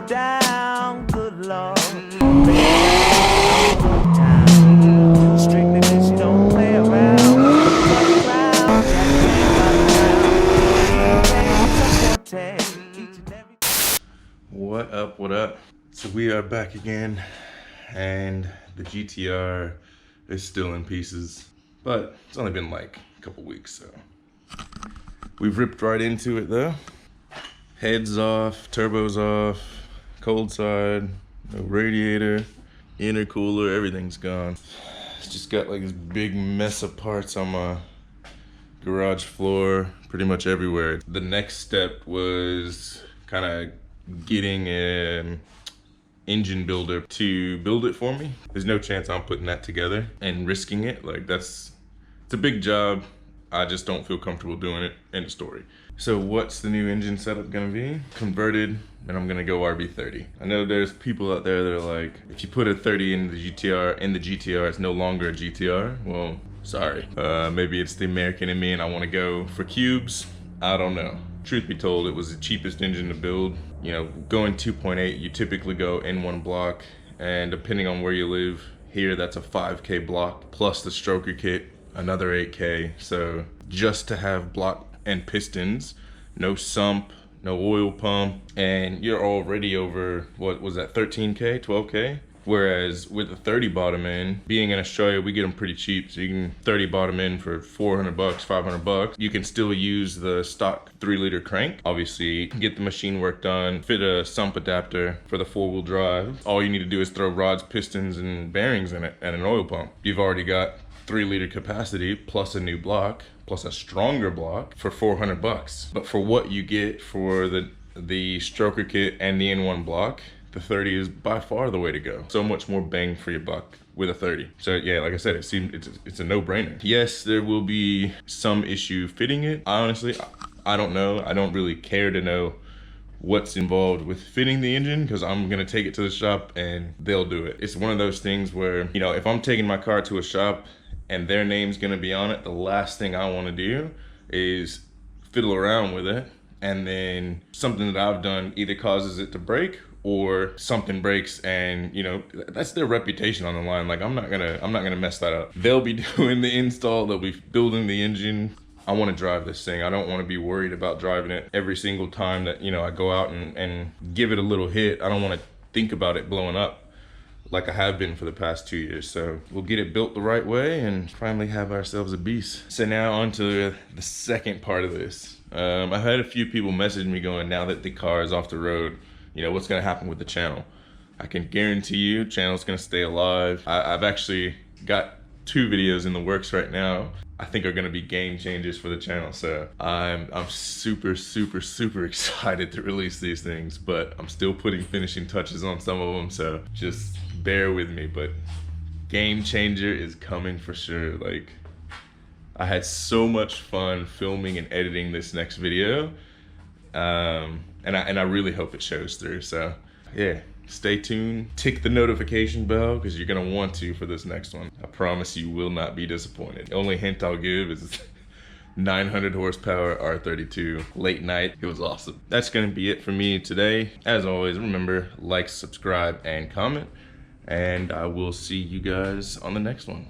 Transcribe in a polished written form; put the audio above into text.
down, good Lord. What up, what up? So we are back again, and the GTR is still in pieces, but it's only been like a couple weeks, so we've ripped right into it though. Heads off, turbos off, cold side, no radiator, intercooler, everything's gone. It's just got like this big mess of parts on my garage floor, pretty much everywhere. The next step was kind of getting an engine builder to build it for me. There's no chance I'm putting that together and risking it. Like it's a big job. I just don't feel comfortable doing it. End of story. So what's the new engine setup gonna be? Converted, and I'm gonna go RB30. I know there's people out there that are like, if you put a 30 in the GTR, it's no longer a GTR. Well, sorry. Maybe it's the American in me and I wanna go for cubes. I don't know. Truth be told, it was the cheapest engine to build. You know, going 2.8, you typically go N1 block, and depending on where you live, here that's a 5K block, plus the stroker kit, another 8K. So just to have block and pistons, no sump, no oil pump, and you're already over, what was that, 13K, 12K? Whereas with the 30 bottom end, being in Australia, we get them pretty cheap. So you can 30 bottom end for 400 bucks, 500 bucks. You can still use the stock 3-liter crank. Obviously, get the machine work done, fit a sump adapter for the 4-wheel drive. All you need to do is throw rods, pistons, and bearings in it, and an oil pump. You've already got 3-liter capacity, plus a new block, plus a stronger block for 400 bucks. But for what you get for the stroker kit and the N1 block, the 30 is by far the way to go. So much more bang for your buck with a 30. So yeah, like I said, it's a no-brainer. Yes, there will be some issue fitting it. Honestly, I don't know. I don't really care to know what's involved with fitting the engine, because I'm gonna take it to the shop and they'll do it. It's one of those things where, you know, if I'm taking my car to a shop and their name's gonna be on it, the last thing I wanna do is fiddle around with it, and then something that I've done either causes it to break, or something breaks, and you know, that's their reputation on the line. Like I'm not gonna mess that up. They'll be doing the install, they'll be building the engine. I want to drive this thing. I don't want to be worried about driving it every single time that, you know, I go out and give it a little hit. I don't want to think about it blowing up like I have been for the past 2 years. So we'll get it built the right way and finally have ourselves a beast. So now on to the second part of this. I've had a few people message me going, now that the car is off the road, you know, what's gonna happen with the channel? I can guarantee you, channel's gonna stay alive. I've actually got 2 videos in the works right now I think are gonna be game changers for the channel. So I'm super excited to release these things, but I'm still putting finishing touches on some of them, so just bear with me. But game changer is coming for sure. Like, I had so much fun filming and editing this next video. And I really hope it shows through. So yeah, stay tuned, tick the notification bell, because you're gonna want to for this next one. I promise you will not be disappointed. The only hint I'll give is 900 horsepower R32 late night. It was awesome. That's gonna be it for me today. As always, remember, like, subscribe, and comment, and I will see you guys on the next one.